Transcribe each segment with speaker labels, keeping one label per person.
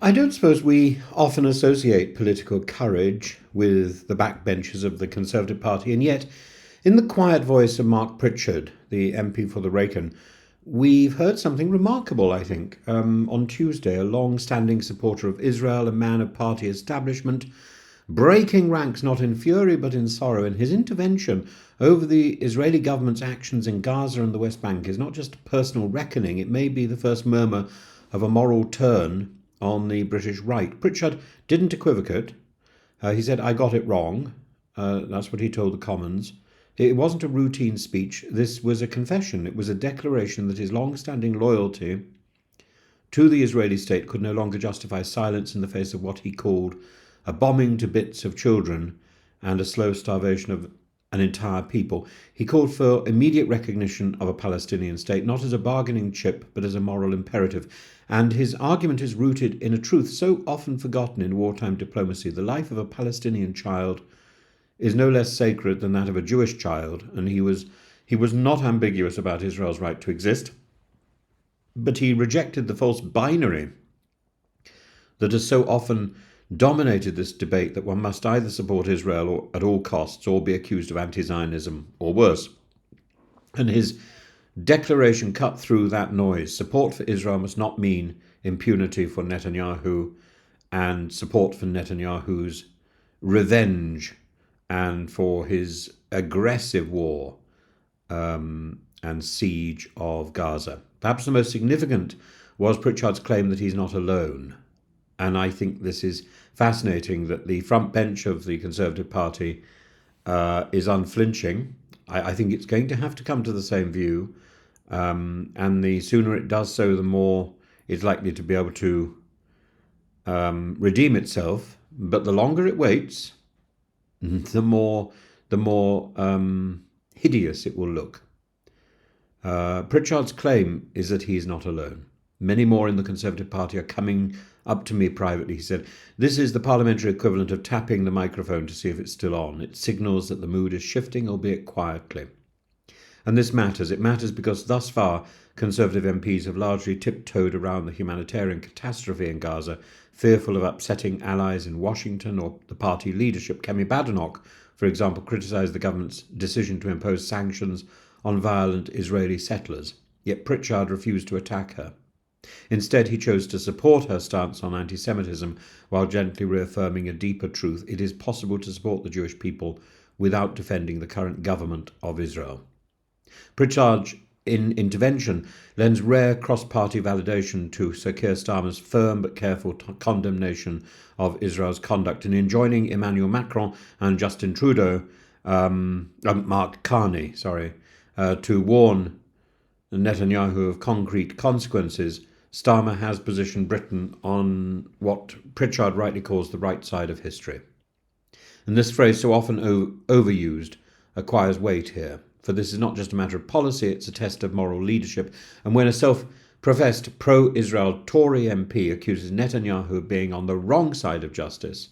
Speaker 1: I don't suppose we often associate political courage with the backbenchers of the Conservative Party, and yet, in the quiet voice of Mark Pritchard, the MP for the Wrexham, we've heard something remarkable, I think. On Tuesday, a long standing supporter of Israel, a man of party establishment, breaking ranks not in fury but in sorrow, and his intervention over the Israeli government's actions in Gaza and the West Bank is not just a personal reckoning, it may be the first murmur of a moral turn on the British right. Pritchard didn't equivocate. He said, I got it wrong. That's what he told the Commons. It wasn't a routine speech. This was a confession. It was a declaration that his long-standing loyalty to the Israeli state could no longer justify silence in the face of what he called a bombing to bits of children and a slow starvation of an entire people. He called for immediate recognition of a Palestinian state, not as a bargaining chip, but as a moral imperative. And his argument is rooted in a truth so often forgotten in wartime diplomacy. The life of a Palestinian child is no less sacred than that of a Jewish child, and he was not ambiguous about Israel's right to exist, but he rejected the false binary that has so often dominated this debate, that one must either support Israel or, at all costs, or be accused of anti-Zionism or worse. And his declaration cut through that noise. Support for Israel must not mean impunity for Netanyahu and support for Netanyahu's revenge and for his aggressive war and siege of Gaza. Perhaps the most significant was Pritchard's claim that he's not alone. And I think this is fascinating, that the front bench of the Conservative Party is unflinching. I think it's going to have to come to the same view. And the sooner it does so, the more it's likely to be able to redeem itself. But the longer it waits, the more hideous it will look. Pritchard's claim is that he is not alone. Many more in the Conservative Party are coming up to me privately. He said, this is the parliamentary equivalent of tapping the microphone to see if it's still on. It signals that the mood is shifting, albeit quietly. And this matters. It matters because thus far, Conservative MPs have largely tiptoed around the humanitarian catastrophe in Gaza, fearful of upsetting allies in Washington or the party leadership. Kemi Badenoch, for example, criticised the government's decision to impose sanctions on violent Israeli settlers. Yet Pritchard refused to attack her. Instead, he chose to support her stance on anti-Semitism while gently reaffirming a deeper truth. It is possible to support the Jewish people without defending the current government of Israel. Pritchard's intervention lends rare cross-party validation to Sir Keir Starmer's firm but careful condemnation of Israel's conduct in enjoining Emmanuel Macron and Justin Trudeau, Mark Carney, to warn Netanyahu of concrete consequences. Starmer has positioned Britain on what Pritchard rightly calls the right side of history. And this phrase, so often overused, acquires weight here. For this is not just a matter of policy, it's a test of moral leadership. And when a self-professed pro-Israel Tory MP accuses Netanyahu of being on the wrong side of justice,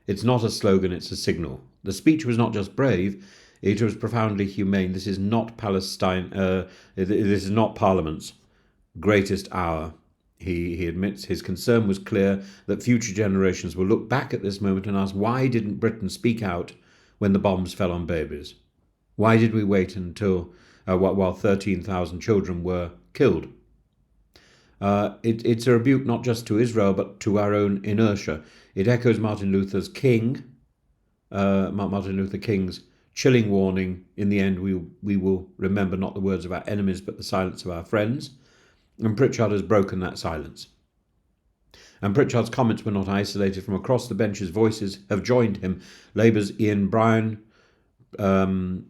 Speaker 1: it's not a slogan, it's a signal. The speech was not just brave, it was profoundly humane. This is not this is not Parliament's greatest hour. He admits his concern was clear, that future generations will look back at this moment and ask, why didn't Britain speak out when the bombs fell on babies? Why did we wait until while 13,000 children were killed? It's a rebuke not just to Israel but to our own inertia. It echoes Martin Luther King's chilling warning, in the end we will remember not the words of our enemies but the silence of our friends. And Pritchard has broken that silence. And Pritchard's comments were not isolated. From across the benches, voices have joined him. Labour's Ian Bryan, the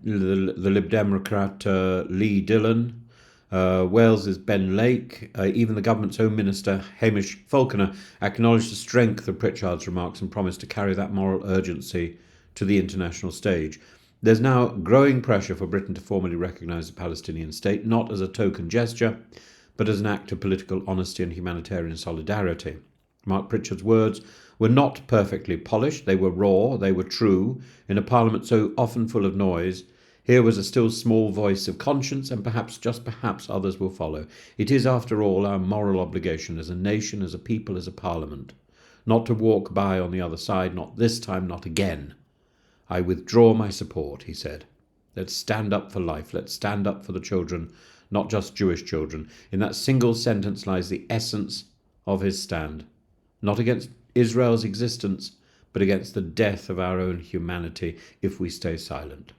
Speaker 1: Lib Democrat Lee Dillon, Wales's Ben Lake, even the government's own minister Hamish Falconer acknowledged the strength of Pritchard's remarks and promised to carry that moral urgency to the international stage. There's now growing pressure for Britain to formally recognise the Palestinian state, not as a token gesture, but as an act of political honesty and humanitarian solidarity. Mark Pritchard's words were not perfectly polished, they were raw, they were true. In a parliament so often full of noise, Here was a still small voice of conscience, and perhaps, just perhaps, others will follow. It is, after all, our moral obligation as a nation, as a people, as a parliament, not to walk by on the other side, not this time, not again. I withdraw my support, he said. Let's stand up for life. Let's stand up for the children, not just Jewish children. In that single sentence lies the essence of his stand, not against Israel's existence, but against the death of our own humanity if we stay silent.